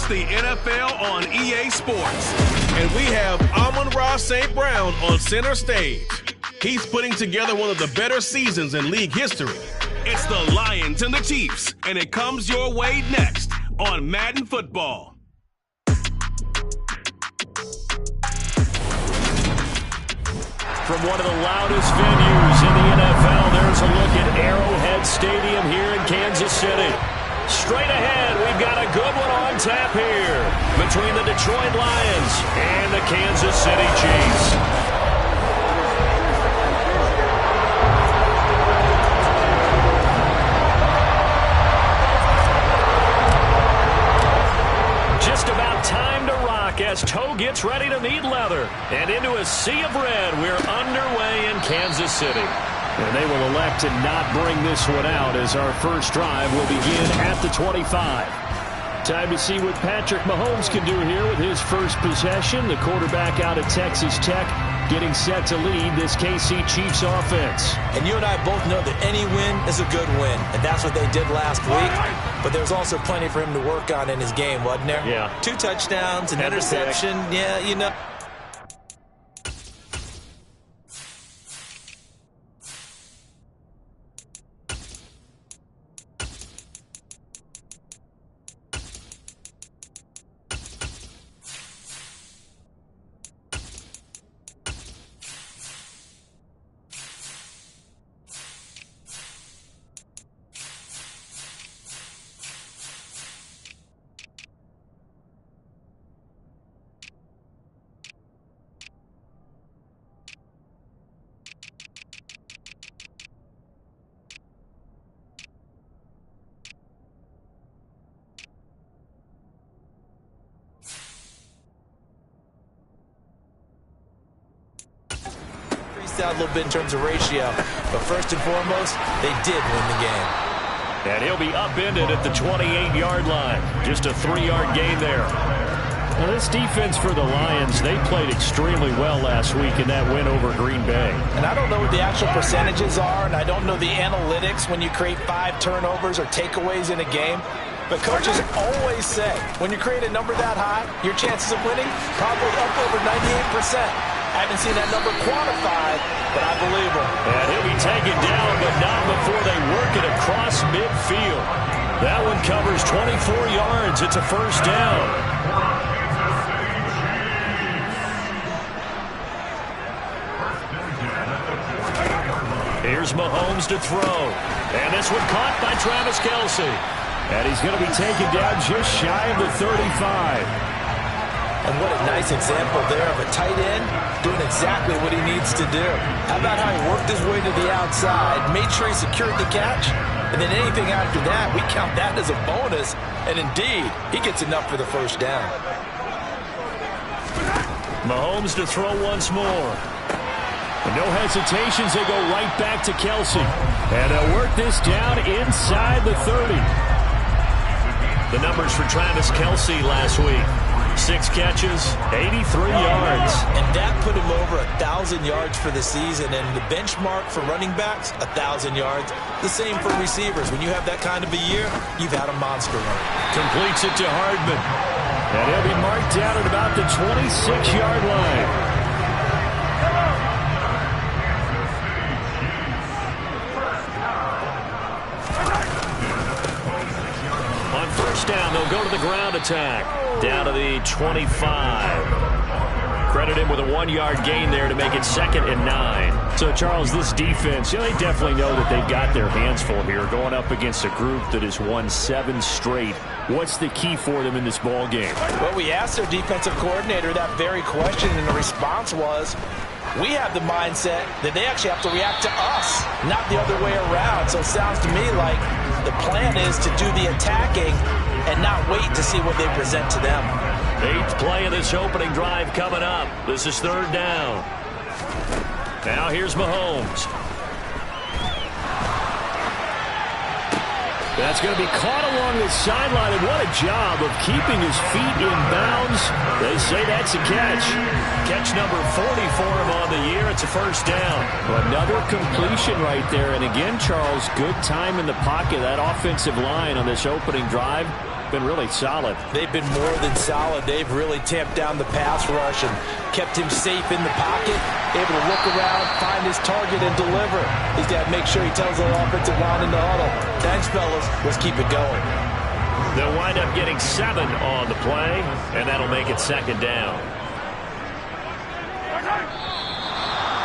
It's the NFL on EA Sports. And we have Amon-Ra St. Brown on center stage. He's putting together one of the better seasons in league history. It's the Lions and the Chiefs, and it comes your way next on Madden Football. From one of the loudest venues in the NFL, there's a look at Arrowhead Stadium here in Kansas City. Straight ahead, we've got a good one on tap here between the Detroit Lions and the Kansas City Chiefs. Just about time to rock as toe gets ready to meet leather. And into a sea of red, we're underway in Kansas City. And they will elect to not bring this one out as our first drive will begin at the 25. Time to see what Patrick Mahomes can do here with his first possession. The quarterback out of Texas Tech getting set to lead this KC Chiefs offense. And you and I both know that any win is a good win, and that's what they did last week. But there's also plenty for him to work on in his game, wasn't there? Yeah. 2 touchdowns, an interception. Yeah, you know. Out a little bit in terms of ratio, but first and foremost, they did win the game. And he'll be upended at the 28-yard line. Just a 3-yard gain there. Now this defense for the Lions, they played extremely well last week in that win over Green Bay. And I don't know what the actual percentages are, and I don't know the analytics when you create 5 turnovers or takeaways in a game. But coaches always say, when you create a number that high, your chances of winning probably up over 98%. I haven't seen that number quantified, but I believe him. And he'll be taken down, but not before they work it across midfield. That one covers 24 yards. It's a first down. Here's Mahomes to throw. And this one caught by Travis Kelce. And he's going to be taken down just shy of the 35. And what a nice example there of a tight end doing exactly what he needs to do. How about how he worked his way to the outside, made sure he secured the catch, and then anything after that, we count that as a bonus. And indeed, he gets enough for the first down. Mahomes to throw once more. And no hesitations, they go right back to Kelce. And they'll work this down inside the 30. The numbers for Travis Kelce last week. 6 catches, 83 yards. And that put him over 1,000 yards for the season. And the benchmark for running backs, 1,000 yards. The same for receivers. When you have that kind of a year, you've had a monster one. Completes it to Hardman. And he'll be marked down at about the 26-yard line. Down, they'll go to the ground attack. Down to the 25. Credit him with a 1-yard gain there to make it 2nd and 9. So, Charles, this defense, they definitely know that they've got their hands full here going up against a group that has won 7 straight. What's the key for them in this ball game? Well, we asked their defensive coordinator that very question, and the response was, we have the mindset that they actually have to react to us, not the other way around. So it sounds to me like the plan is to do the attacking and not wait to see what they present to them. 8th play of this opening drive coming up. This is 3rd down. Now here's Mahomes. That's going to be caught along the sideline, and what a job of keeping his feet in bounds. They say that's a catch. Catch number 40 for him on the year. It's a first down. Another completion right there. And again, Charles, good time in the pocket. That offensive line on this opening drive been really solid. They've been more than solid. They've really tamped down the pass rush and kept him safe in the pocket, able to look around, find his target, and deliver. He's got to make sure he tells the offensive line in the huddle, thanks, fellas, let's keep it going. They'll wind up getting 7 on the play, and that'll make it 2nd down.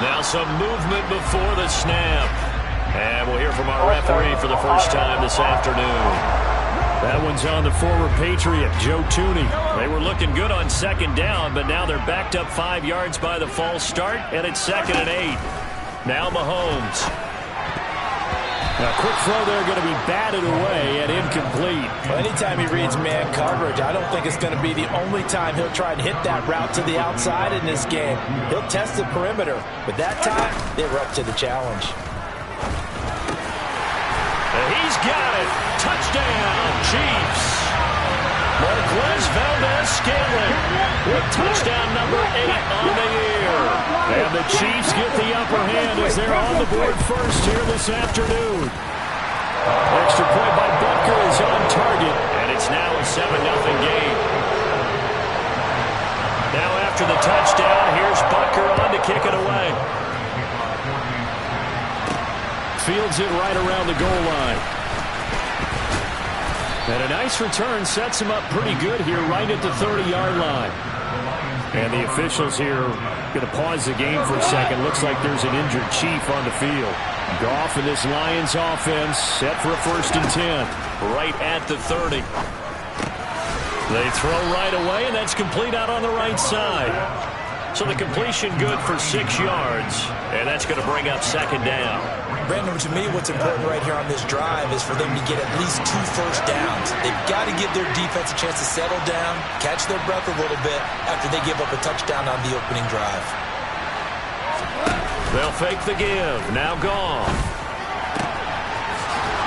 Now some movement before the snap. And we'll hear from our referee for the first time this afternoon. That one's on the former Patriot, Joe Tooney. They were looking good on 2nd down, but now they're backed up 5 yards by the false start, and it's 2nd and 8. Now Mahomes. A quick throw there going to be batted away and incomplete. Well, anytime he reads man coverage, I don't think it's going to be the only time he'll try and hit that route to the outside in this game. He'll test the perimeter, but that time they were up to the challenge. He's got it. Touchdown, Chiefs. Marquez Valdez-Scantling with touchdown number 8 on the year. And the Chiefs get the upper hand as they're on the board first here this afternoon. Extra point by Butker is on target, and it's now a 7-0 game. Now after the touchdown, here's Butker on to kick it away. Fields it right around the goal line. And a nice return sets him up pretty good here right at the 30-yard line. And the officials here going to pause the game for a second. Looks like there's an injured Chief on the field. Goff and this Lions offense set for a 1st and 10. Right at the 30. They throw right away, and that's complete out on the right side. So the completion good for 6 yards, and that's going to bring up 2nd down. Brandon, to me, what's important right here on this drive is for them to get at least 2 first downs. They've got to give their defense a chance to settle down, catch their breath a little bit after they give up a touchdown on the opening drive. They'll fake the give. Now Goff.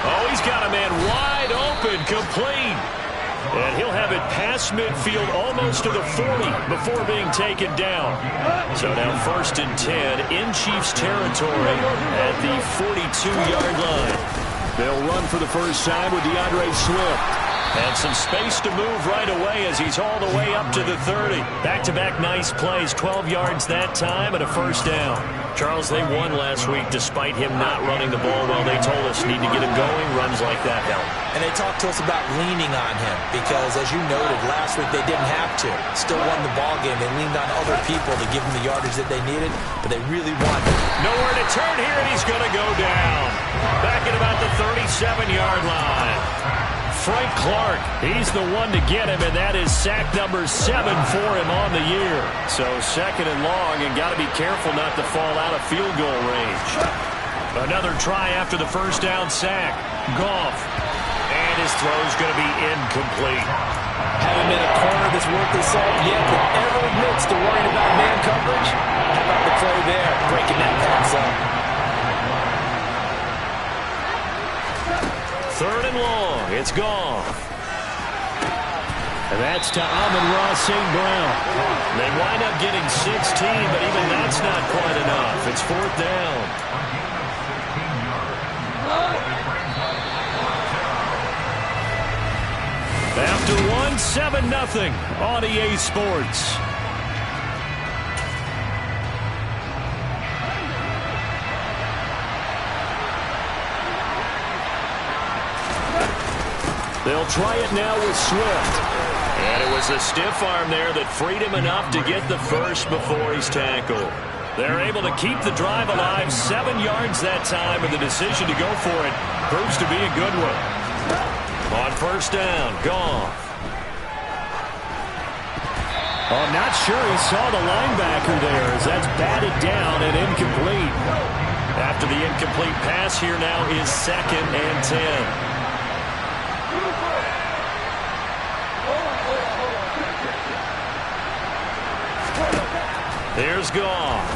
Oh, he's got a man wide open, complete. And he'll have it past midfield almost to the 40 before being taken down. So now 1st and 10 in Chiefs territory at the 42-yard line. They'll run for the first time with DeAndre Swift. And some space to move right away as he's all the way up to the 30. Back-to-back nice plays, 12 yards that time and a 1st down. Charles, they won last week despite him not running the ball well. They told us need to get him going. Runs like that help. And they talked to us about leaning on him because, as you noted, last week they didn't have to. Still won the ball game. They leaned on other people to give them the yardage that they needed, but they really wanted. Nowhere to turn here, and he's going to go down. Back at about the 37-yard line. Frank Clark, he's the one to get him, and that is sack number 7 for him on the year. So 2nd and long, and got to be careful not to fall out of field goal range. Another try after the 1st down sack. Goff. And his throw's going to be incomplete. Haven't been a corner that's worth his salt yet that ever admits to worrying about man coverage. How about the play there, breaking that pass up? 3rd and long. It's Goff. And that's to Amon-Ra St. Brown. They wind up getting 16, but even that's not quite enough. It's 4th down. After one, 7-0 on EA Sports. They'll try it now with Swift. And it was a stiff arm there that freed him enough to get the first before he's tackled. They're able to keep the drive alive, 7 yards that time, and the decision to go for it proves to be a good one. On 1st down, Goff. Oh, I'm not sure he saw the linebacker there as that's batted down and incomplete. After the incomplete pass, here now is 2nd and 10. Here's Goff.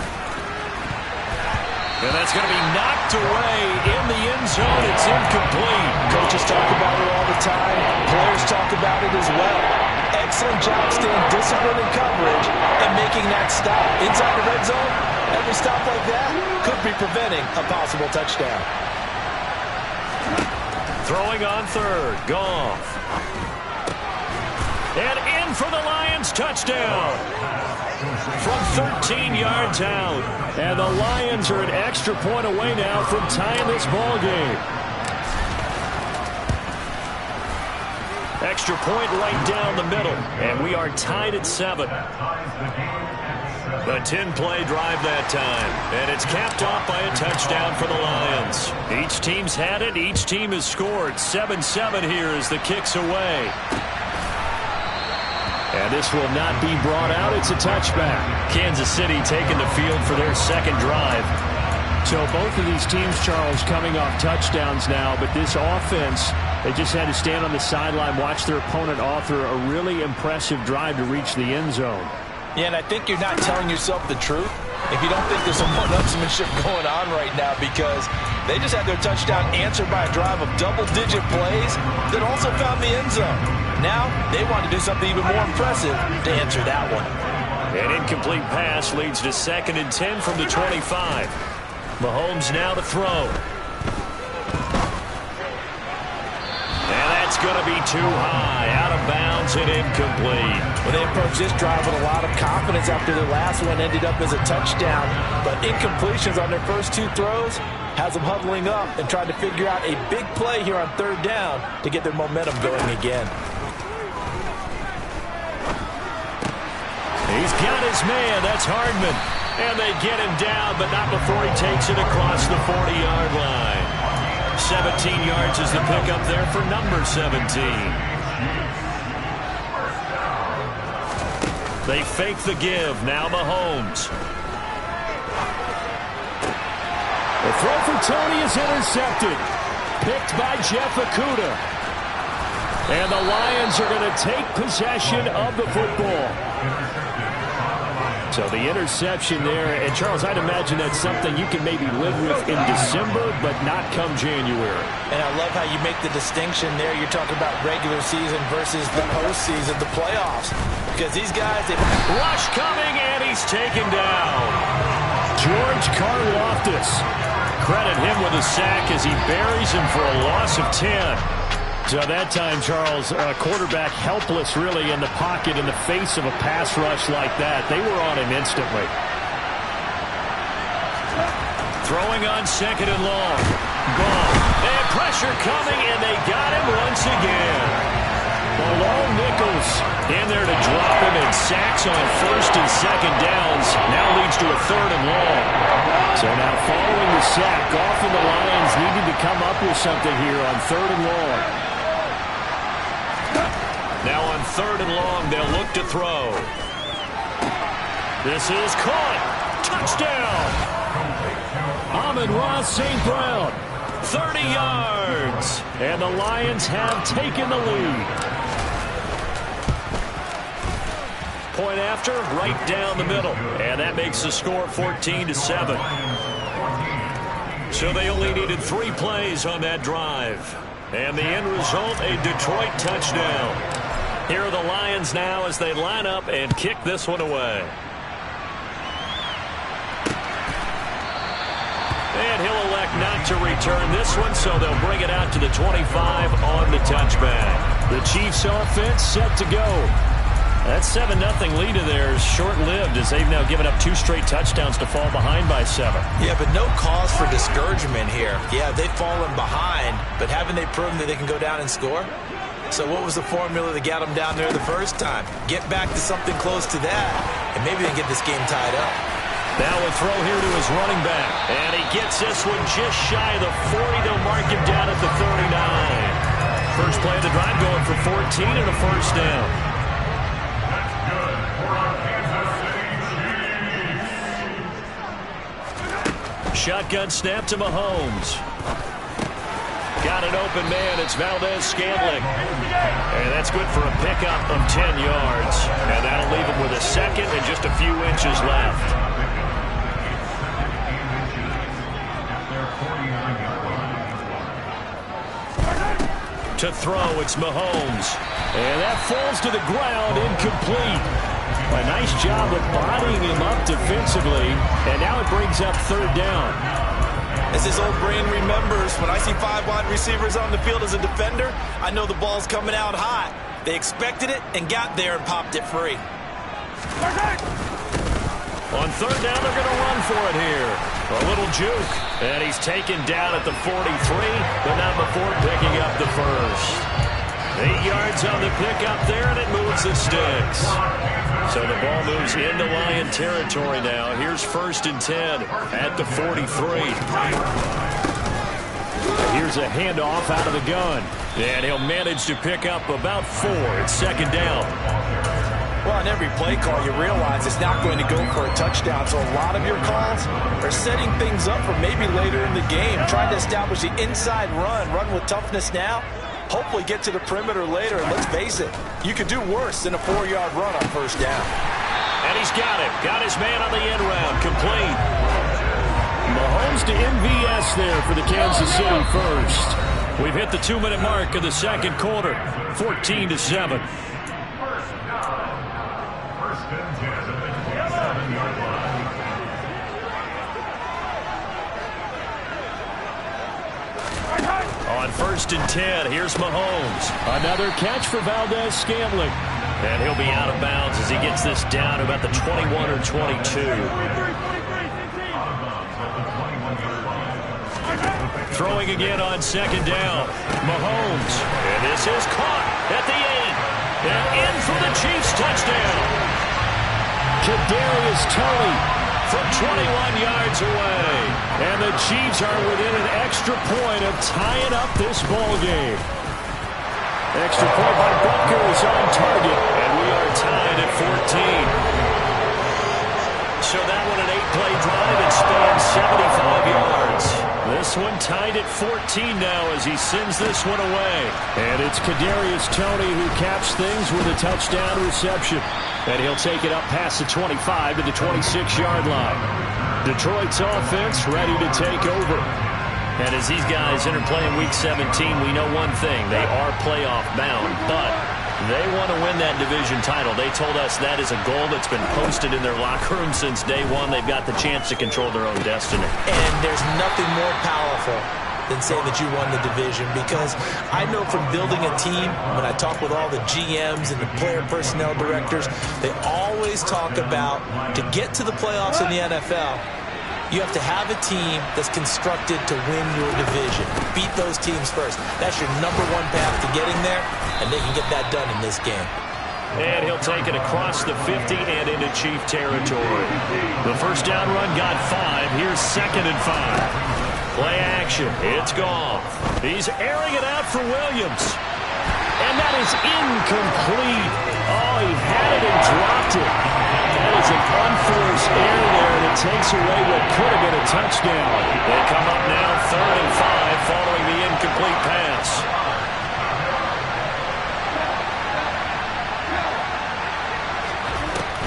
And that's going to be knocked away in the end zone. It's incomplete. Coaches talk about it all the time. Players talk about it as well. Excellent job staying disciplined in coverage and making that stop. Inside the red zone, every stop like that could be preventing a possible touchdown. Throwing on 3rd, Goff. And in for the Lions touchdown. From 13 yards out. And the Lions are an extra point away now from tying this ball game. Extra point right down the middle. And we are tied at 7. A 10-play drive that time. And it's capped off by a touchdown for the Lions. Each team's had it. Each team has scored. 7-7 here as the kick's away. And this will not be brought out. It's a touchback. Kansas City taking the field for their second drive. So both of these teams, Charles, coming off touchdowns now, but this offense, they just had to stand on the sideline, watch their opponent author a really impressive drive to reach the end zone. Yeah, and I think you're not telling yourself the truth if you don't think there's some one-upsmanship going on right now, because they just had their touchdown answered by a drive of double-digit plays that also found the end zone. Now they want to do something even more impressive to answer that one. An incomplete pass leads to 2nd and 10 from the 25. Mahomes now to throw. And that's going to be too high. Out of bounds and incomplete. Well, they approached this drive with a lot of confidence after their last one ended up as a touchdown. But incompletions on their first 2 throws has them huddling up and trying to figure out a big play here on 3rd down to get their momentum going again. He's got his man. That's Hardman. And they get him down, but not before he takes it across the 40-yard line. 17 yards is the pickup there for number 17. They fake the give. Now Mahomes. The throw for Tony is intercepted. Picked by Jeff Okudah. And the Lions are going to take possession of the football. So the interception there, and Charles, I'd imagine that's something you can maybe live with in December, but not come January. And I love how you make the distinction there. You're talking about regular season versus the postseason, the playoffs. Because these guys, rush coming, and he's taken down. George Karlaftis. Credit him with a sack as he buries him for a loss of 10. So that time, Charles, quarterback helpless really in the pocket in the face of a pass rush like that. They were on him instantly. Throwing on 2nd and long. Ball. And pressure coming, and they got him once again. Malone Nichols in there to drop him, and sacks on 1st and 2nd downs. Now leads to a 3rd and long. So now following the sack, Goff and the Lions needed to come up with something here on 3rd and long. Now on 3rd and long, they'll look to throw. This is caught. Touchdown. Amon-Ra St. Brown. 30 yards. And the Lions have taken the lead. Point after, right down the middle. And that makes the score 14-7. So they only needed 3 plays on that drive. And the end result, a Detroit touchdown. Here are the Lions now as they line up and kick this one away. And he'll elect not to return this one, so they'll bring it out to the 25 on the touchback. The Chiefs offense set to go. That 7-0 lead of theirs short-lived as they've now given up 2 straight touchdowns to fall behind by 7. Yeah, but no cause for discouragement here. Yeah, they've fallen behind, but haven't they proven that they can go down and score? So what was the formula that got them down there the first time? Get back to something close to that, and maybe they get this game tied up. Now a throw here to his running back. And he gets this one just shy of the 40. They'll mark him down at the 39. First play of the drive going for 14 and a 1st down. Shotgun snap to Mahomes. Got an open man. It's Valdez-Scantling. And that's good for a pickup of 10 yards. And that'll leave him with a 2nd and just a few inches left. To throw, it's Mahomes. And that falls to the ground, incomplete. A nice job of bodying him up defensively. And now it brings up 3rd down. As his old brain remembers, when I see 5 wide receivers on the field as a defender, I know the ball's coming out hot. They expected it and got there and popped it free. On third down, they're going to run for it here. A little juke. And he's taken down at the 43, but not before picking up the first. 8 yards on the pickup there, and it moves the sticks. So the ball moves into Lion territory now. Here's 1st and 10 at the 43. Here's a handoff out of the gun. And he'll manage to pick up about 4. It's 2nd down. Well, on every play call, you realize it's not going to go for a touchdown. So a lot of your calls are setting things up for maybe later in the game, trying to establish the inside run with toughness now, hopefully get to the perimeter later. And let's face it, you could do worse than a 4-yard run on 1st down. And he's got it. Got his man on the end round. Complete. Mahomes to MVS there for the Kansas City first. We've hit the 2-minute mark of the 2nd quarter. 14-7. On 1st and 10, here's Mahomes. Another catch for Valdez-Scantling. And he'll be out of bounds as he gets this down to about the 21 or 22. Throwing again on 2nd down. Mahomes. And this is caught at the 8. And in for the Chiefs touchdown. Kadarius Toney from 21 yards away. And the Chiefs are within an extra point of tying up this ball game. Extra point by Butker is on target. And we are tied at 14. So that one an 8-play drive and spans 75 yards. This one tied at 14 now as he sends this one away. And it's Kadarius Toney who caps things with a touchdown reception. And he'll take it up past the 25 to the 26-yard line. Detroit's offense ready to take over. And as these guys interplay in Week 17, we know one thing. They are playoff bound, but they want to win that division title. They told us that is a goal that's been posted in their locker room since day one. They've got the chance to control their own destiny. And there's nothing more powerful than saying that you won the division, because I know from building a team, when I talk with all the GMs and the player personnel directors, they always talk about to get to the playoffs in the NFL, you have to have a team that's constructed to win your division. Beat those teams first. That's your #1 path to getting there, and they can get that done in this game. And he'll take it across the 50 and into Chief territory. The 1st down run got 5. Here's 2nd and 5. Play action. It's Goff. He's airing it out for Williams. And that is incomplete. Oh, he had it and dropped it. That is an unforced error there, and it takes away what could have been a touchdown. They come up now 3rd and 5 following the incomplete pass.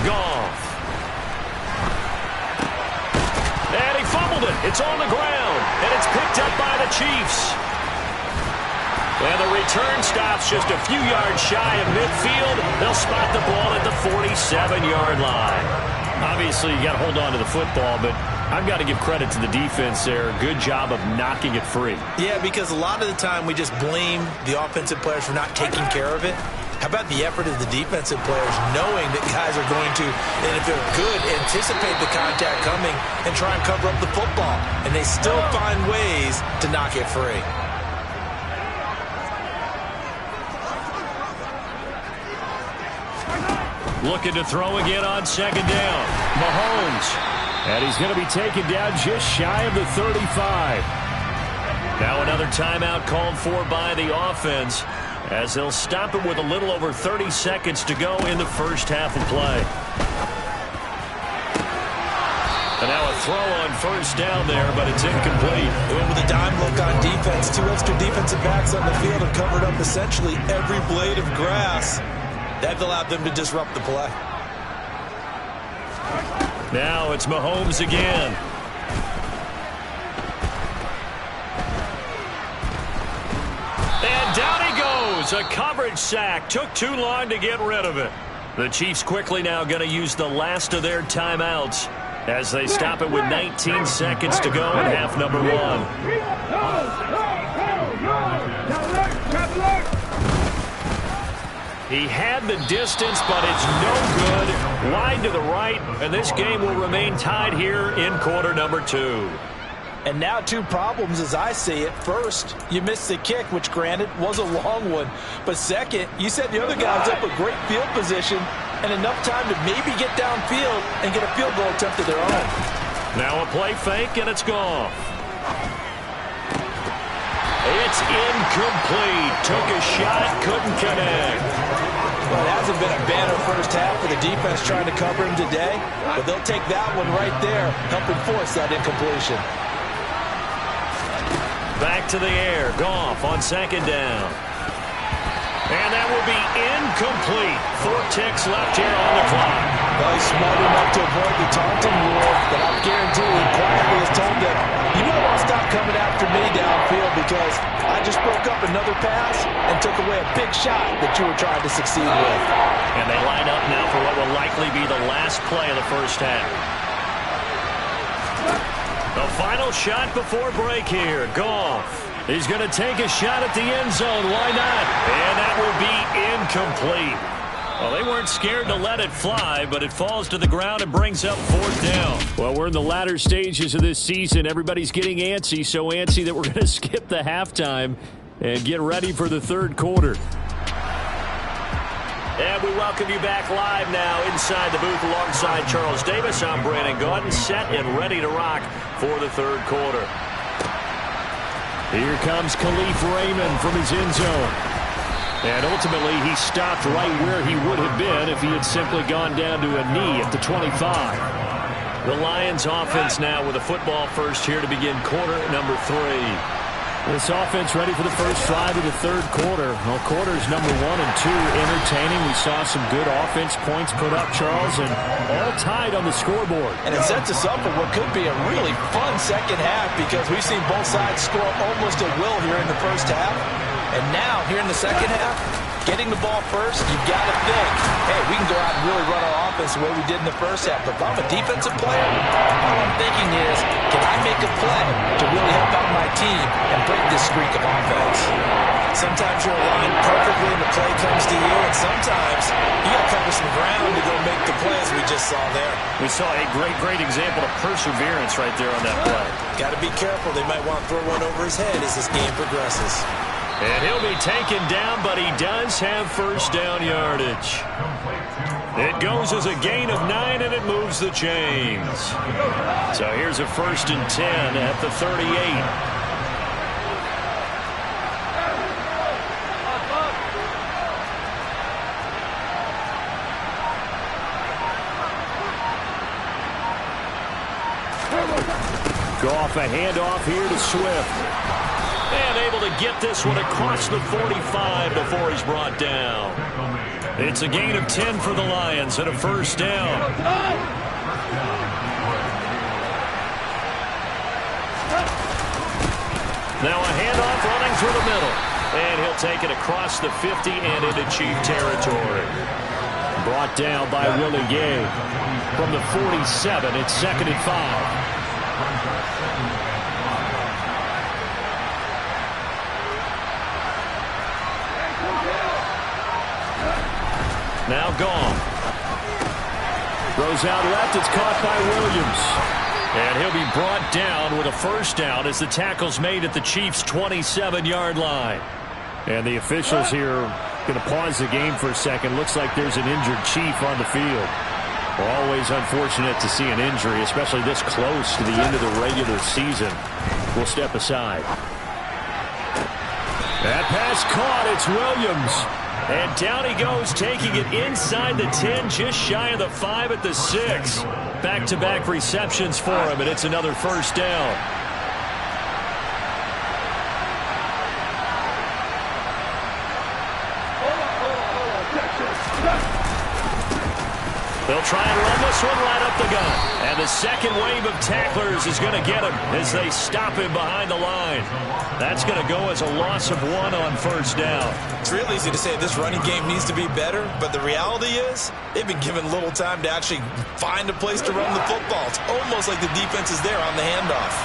Goff. And he fumbled it. It's on the ground, and it's picked up by the Chiefs. And the return stops just a few yards shy of midfield. They'll spot the ball at the 47-yard line. Obviously, you got to hold on to the football, but I've got to give credit to the defense there. Good job of knocking it free. Yeah, because a lot of the time we just blame the offensive players for not taking care of it. How about the effort of the defensive players knowing that guys are going to, and if they're good, anticipate the contact coming and try and cover up the football. And they still find ways to knock it free. Looking to throw again on 2nd down. Mahomes. And he's going to be taken down just shy of the 35. Now another timeout called for by the offense, as they'll stop it with a little over 30 seconds to go in the first half of play. And now a throw on 1st down there, but it's incomplete. With a dime look on defense, 2 extra defensive backs on the field have covered up essentially every blade of grass. That allowed them to disrupt the play. Now it's Mahomes again. And down he goes. A coverage sack. Took too long to get rid of it. The Chiefs quickly now going to use the last of their timeouts as they stop it with 19 seconds to go in half number 1. He had the distance, but it's no good. Wide to the right, and this game will remain tied here in quarter number 2. And now 2 problems as I see it. First, you missed the kick, which granted was a long one. But second, you set the other guys up with great field position and enough time to maybe get downfield and get a field goal attempt of their own. Now a play fake, and it's gone. It's incomplete. Took a shot, couldn't connect. Well, it hasn't been a banner first half for the defense trying to cover him today, but they'll take that one right there, helping force that incompletion. Back to the air. Goff on second down. And that will be incomplete. 4 ticks left here on the clock. Well, he's smart enough to avoid the taunting rule, but I'm guaranteeing he quietly has told them, you might want to stop coming after me downfield because I just broke up another pass and took away a big shot that you were trying to succeed with. And they line up now for what will likely be the last play of the first half. The final shot before break here. Goff. He's going to take a shot at the end zone. Why not? And that will be incomplete. Well, they weren't scared to let it fly, but it falls to the ground and brings up 4th down. Well, we're in the latter stages of this season. Everybody's getting antsy, so antsy that we're going to skip the halftime and get ready for the third quarter. And we welcome you back live now inside the booth alongside Charles Davis. I'm Brandon Gaudin, set and ready to rock for the third quarter. Here comes Khalif Raymond from his end zone. And ultimately, he stopped right where he would have been if he had simply gone down to a knee at the 25. The Lions offense now with a football first here to begin quarter number 3. This offense ready for the first drive of the third quarter. Well, quarters number 1 and 2 entertaining. We saw some good offense points put up, Charles, and all tied on the scoreboard. And it sets us up for what could be a really fun second half because we've seen both sides score almost at will here in the first half. And now, here in the second half, getting the ball first, you've got to think, hey, we can go out and really run our offense the way we did in the first half. But if I'm a defensive player, all I'm thinking is, can I make a play to really help out my team and break this streak of offense? Sometimes you're aligned perfectly and the play comes to you, and sometimes you got to cover some ground to go make the play as we just saw there. We saw a great example of perseverance right there on that play. Got to be careful. They might want to throw one over his head as this game progresses. And he'll be taken down, but he does have first down yardage. It goes as a gain of 9, and it moves the chains. So here's a 1st and 10 at the 38. Goff a handoff here to Swift. And able to get this one across the 45 before he's brought down. It's a gain of 10 for the Lions and a first down. Now a handoff running through the middle. And he'll take it across the 50 and into Chief territory. Brought down by Willie Gay. From the 47, it's 2nd and 5. Now gone. Throws out left. It's caught by Williams. And he'll be brought down with a first down as the tackle's made at the Chiefs' 27-yard line. And the officials here going to pause the game for a second. Looks like there's an injured Chief on the field. We're always unfortunate to see an injury, especially this close to the end of the regular season. We'll step aside. That pass caught. It's Williams. And down he goes, taking it inside the 10, just shy of the 5 at the 6. Back-to-back receptions for him, and it's another first down. They'll try and run this one right up the gut. And the second wave of tacklers is going to get him as they stop him behind the line. That's going to go as a loss of 1 on first down. It's real easy to say this running game needs to be better, but the reality is they've been given little time to actually find a place to run the football. It's almost like the defense is there on the handoff.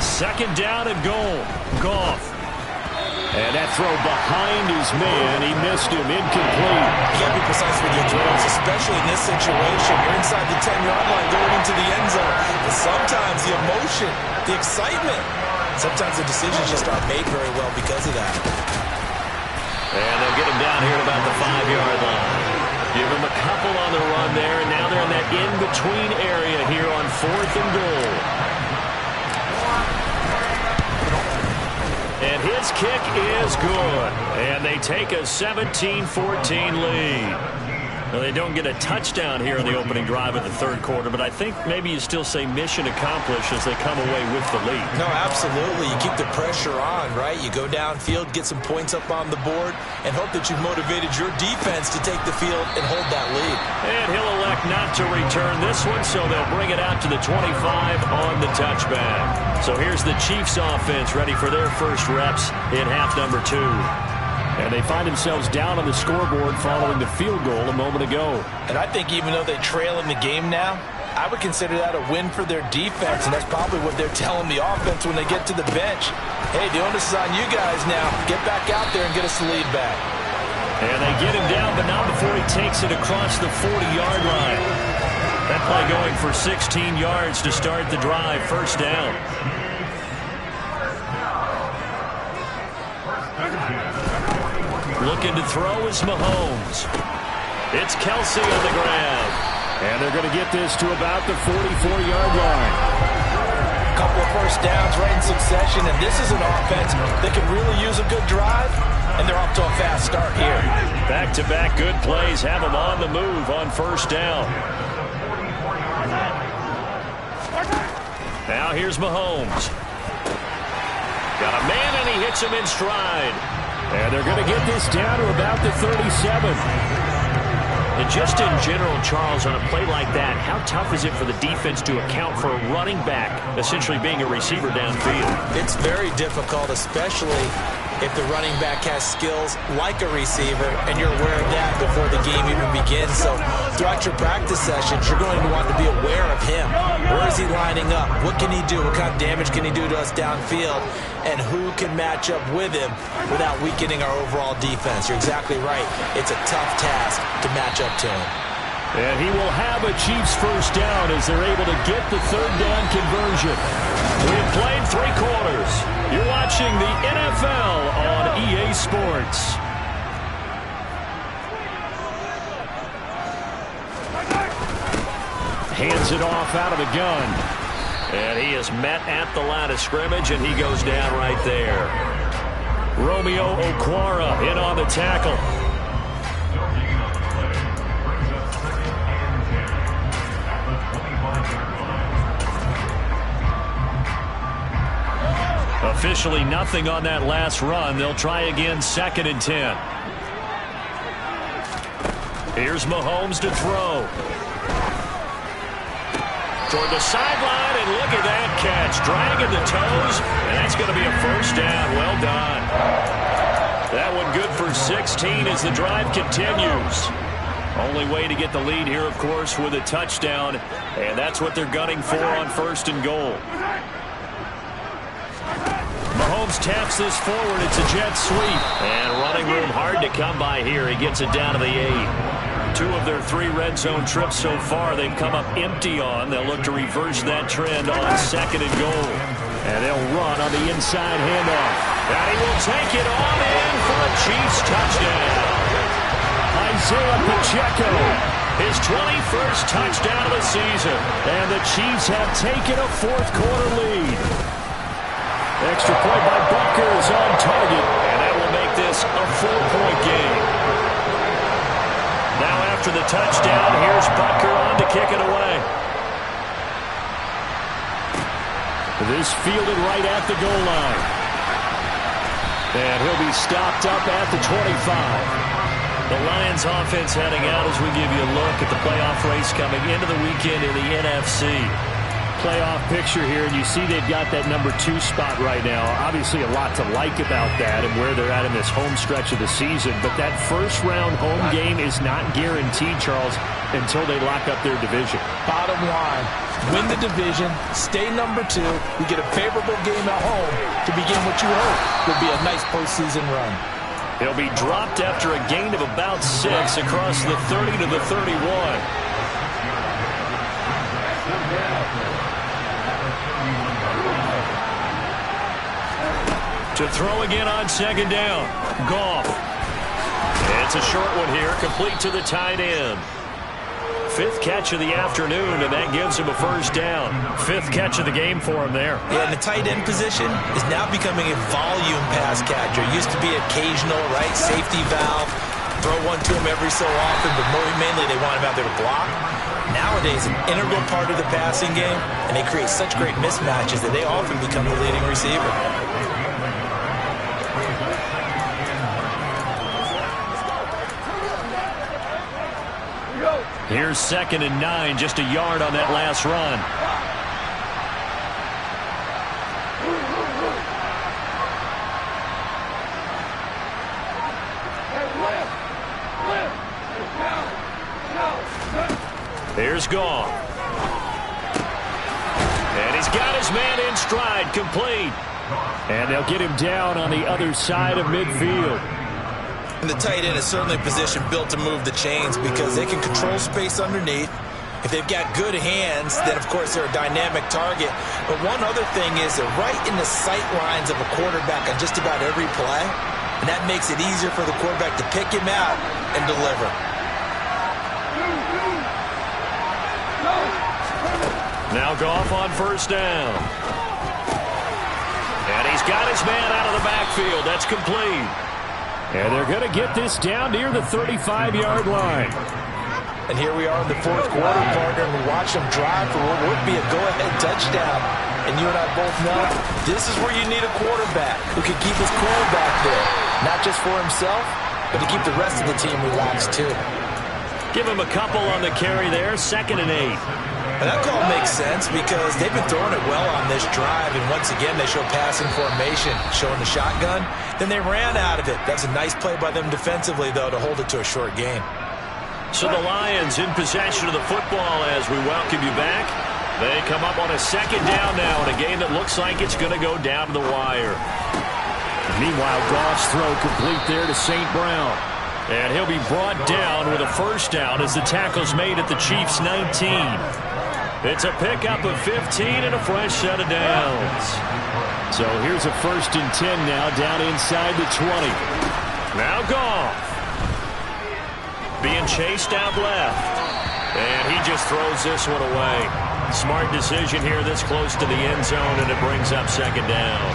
Second down and goal. Goff. And that throw behind his man. He missed him. Incomplete. You got to be precise with your throws, especially in this situation. You're inside the 10-yard line going into the end zone. But sometimes the emotion, the excitement, sometimes the decisions just aren't made very well because of that. And they'll get him down here at about the 5-yard line. Give him a couple on the run there, and now they're in that in-between area here on 4th and goal. And his kick is good. And they take a 17-14 lead. Now, they don't get a touchdown here in the opening drive of the third quarter, but I think maybe you still say mission accomplished as they come away with the lead. No, absolutely. You keep the pressure on, right? You go downfield, get some points up on the board, and hope that you've motivated your defense to take the field and hold that lead. And he'll elect not to return this one, so they'll bring it out to the 25 on the touchback. So here's the Chiefs offense ready for their first reps in half number 2. And they find themselves down on the scoreboard following the field goal a moment ago. And I think even though they trail in the game now, I would consider that a win for their defense, and that's probably what they're telling the offense when they get to the bench. Hey, the onus is on you guys now. Get back out there and get us the lead back. And they get him down, but not before he takes it across the 40-yard line. That play going for 16 yards to start the drive. First down. Looking to throw is Mahomes. It's Kelsey on the ground. And they're going to get this to about the 44-yard line. A couple of first downs right in succession, and this is an offense that can really use a good drive, and they're off to a fast start here. Back-to-back good plays have them on the move on first down. Now here's Mahomes. Got a man, and he hits him in stride. And they're going to get this down to about the 37. And just in general, Charles, on a play like that, how tough is it for the defense to account for a running back essentially being a receiver downfield? It's very difficult, especially if the running back has skills like a receiver, and you're aware of that before the game even begins. So throughout your practice sessions, you're going to want to be aware of him. Where is he lining up? What can he do? What kind of damage can he do to us downfield? And who can match up with him without weakening our overall defense? You're exactly right. It's a tough task to match up to him. And he will have a Chiefs first down as they're able to get the third down conversion. We've played 3 quarters. You're watching the NFL on EA Sports. Hands it off out of the gun. And he is met at the line of scrimmage, and he goes down right there. Romeo Okwara in on the tackle. Officially nothing on that last run. They'll try again, 2nd and 10. Here's Mahomes to throw. Toward the sideline, and look at that catch. Dragging the toes, and that's going to be a first down. Well done. That one good for 16 as the drive continues. Only way to get the lead here, of course, with a touchdown, and that's what they're gunning for on 1st and goal. Mahomes taps this forward. It's a jet sweep. And running room hard to come by here. He gets it down to the 8. 2 of their 3 red zone trips so far they've come up empty on. They'll look to reverse that trend on 2nd and goal. And they'll run on the inside handoff. And he will take it on in for a Chiefs touchdown. Isaiah Pacheco, his 21st touchdown of the season. And the Chiefs have taken a 4th quarter lead. Extra point by Butker is on target, and that will make this a 4-point game. Now after the touchdown, here's Butker on to kick it away. This fielded right at the goal line. And he'll be stopped up at the 25. The Lions offense heading out as we give you a look at the playoff race coming into the weekend in the NFC. playoff picture here, and you see they've got that number 2 spot right now. Obviously a lot to like about that and where they're at in this home stretch of the season, but that first-round home game is not guaranteed, Charles, until they lock up their division. Bottom line, win the division, stay number 2, you get a favorable game at home to begin what you hope will be a nice postseason run. He'll be dropped after a gain of about 6 across the 30 to the 31. To throw again on second down. Goff. It's a short one here, complete to the tight end. 5th catch of the afternoon, and that gives him a first down. 5th catch of the game for him there. Yeah, and the tight end position is now becoming a volume pass catcher. It used to be occasional, right, safety valve, throw one to him every so often, but mainly they want him out there to block. Nowadays, an integral part of the passing game, and they create such great mismatches that they often become the leading receiver. Here's 2nd and 9, just a yard on that last run. Here's Goff. And he's got his man in stride, complete. And they'll get him down on the other side of midfield. And the tight end is certainly a position built to move the chains because they can control space underneath. If they've got good hands, then, of course, they're a dynamic target. But one other thing is they're right in the sight lines of a quarterback on just about every play. And that makes it easier for the quarterback to pick him out and deliver. Now Goff on first down. And he's got his man out of the backfield. That's complete. And they're going to get this down near the 35-yard line. And here we are in the 4th quarter, partner, and we watch them drive for what would be a go-ahead touchdown. And you and I both know this is where you need a quarterback who can keep his cool back there. Not just for himself, but to keep the rest of the team relaxed, too. Give him a couple on the carry there, 2nd and 8. And that call makes sense because they've been throwing it well on this drive, and once again they show passing formation, showing the shotgun. Then they ran out of it. That's a nice play by them defensively, though, to hold it to a short game. So the Lions in possession of the football as we welcome you back. They come up on a 2nd down now in a game that looks like it's going to go down to the wire. Meanwhile, Goff's throw complete there to St. Brown. And he'll be brought down with a first down as the tackle's made at the Chiefs' 19. It's a pickup of 15 and a fresh set of downs. So here's a 1st and 10 now down inside the 20. Now Goff. Being chased out left. And he just throws this one away. Smart decision here this close to the end zone, and it brings up 2nd down.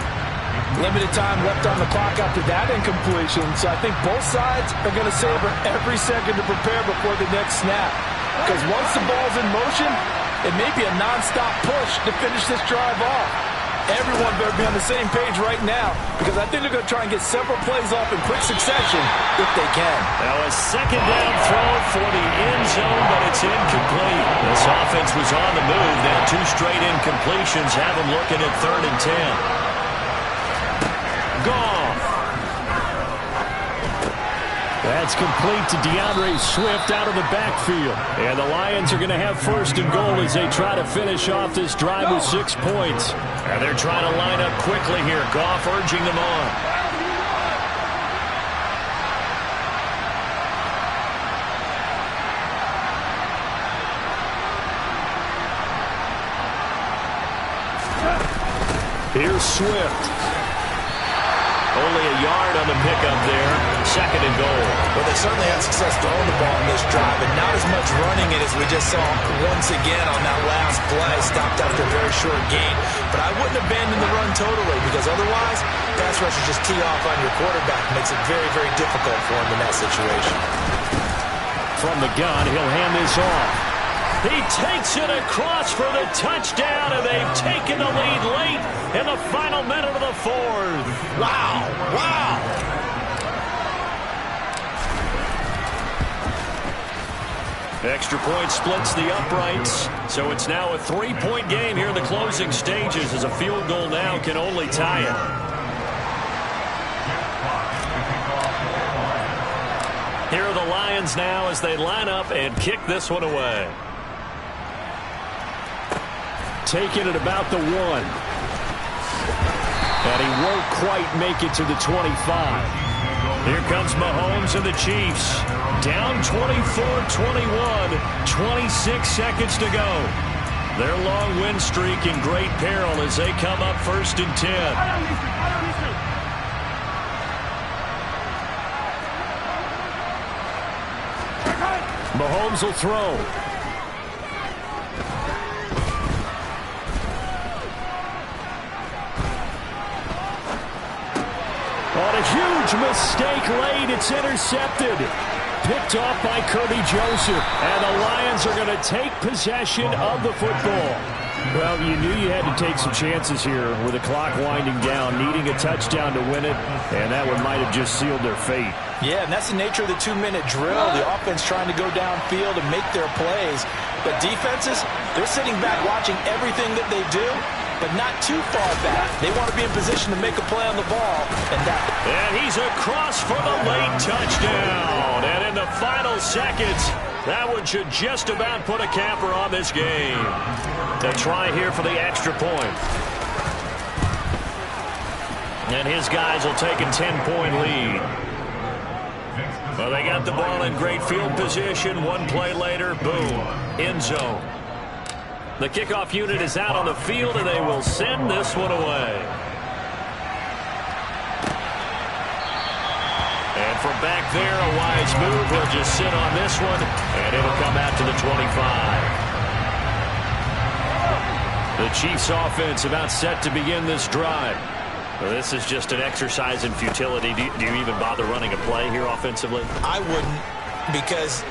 Limited time left on the clock after that incompletion, so I think both sides are going to savor every second to prepare before the next snap. Because once the ball's in motion, it may be a non-stop push to finish this drive off. Everyone better be on the same page right now because I think they're going to try and get several plays off in quick succession if they can. Now a 2nd down throw for the end zone, but it's incomplete. This offense was on the move. Now 2 straight incompletions have them looking at 3rd and 10. Goff. That's complete to DeAndre Swift out of the backfield. And the Lions are going to have 1st and goal as they try to finish off this drive with 6 points. And they're trying to line up quickly here. Goff urging them on. Here's Swift. Only a yard on the pickup there. 2nd and goal. Well, they certainly had success throwing the ball in this drive, and not as much running it as we just saw once again on that last play. Stopped after a very short gain. But I wouldn't abandon the run totally because otherwise, pass rushers just tee off on your quarterback. Makes it very, very difficult for him in that situation. From the gun, he'll hand this off. He takes it across for the touchdown, and they've taken the lead late in the final minute of the 4th. Wow, wow. Extra point splits the uprights, so it's now a 3-point game here in the closing stages as a field goal now can only tie it. Here are the Lions now as they line up and kick this one away. Taking it about the 1. And he won't quite make it to the 25. Here comes Mahomes and the Chiefs. Down 24-21, 26 seconds to go. Their long win streak in great peril as they come up 1st and 10. Mahomes will throw. On a huge mistake late, it's intercepted. Picked off by Kirby Joseph. And the Lions are going to take possession of the football. Well, you knew you had to take some chances here with the clock winding down, needing a touchdown to win it, and that one might have just sealed their fate. Yeah, and that's the nature of the 2-minute drill. The offense trying to go downfield and make their plays. But defenses, they're sitting back watching everything that they do, but not too far back. They want to be in position to make a play on the ball. And he's across for the late touchdown. And in the final seconds, that one should just about put a capper on this game. They try here for the extra point. And his guys will take a 10-point lead. Well, they got the ball in great field position. One play later, boom, end zone. The kickoff unit is out on the field, and they will send this one away. And from back there, a wise move. He'll just sit on this one, and it'll come out to the 25. The Chiefs' offense about set to begin this drive. Well, this is just an exercise in futility. Do you even bother running a play here offensively? I wouldn't, because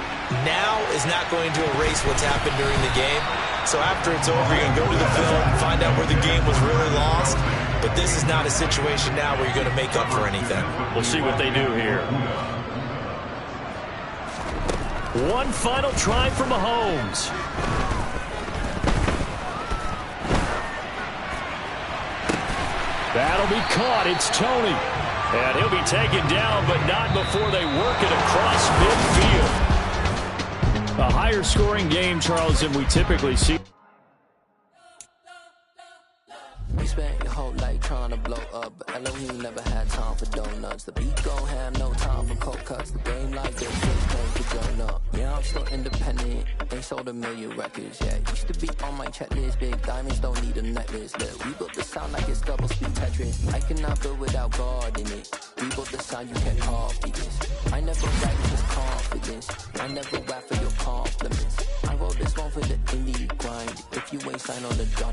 now is not going to erase what's happened during the game. So after it's over, you're going to go to the film and find out where the game was really lost. But this is not a situation now where you're going to make up for anything. We'll see what they do here. One final try for Mahomes. That'll be caught. It's Tony. And he'll be taken down, but not before they work it across midfield. A higher scoring game, Charles, than we typically see. You spent your whole life trying to blow up, but Elohim never had time for donuts. The beat gon' have no time for cold cuts. The game like this, just came to join up. Yeah, I'm still independent, ain't sold a million records yet. Used to be on my checklist, big diamonds don't need a necklace. Look, we built the sound like it's double speed Tetris. I cannot build without God in it. We built the sound you can't copy this. I never write with confidence. I never rap for your compliments. I wrote this one for the indie grind. If you ain't signed on the dot.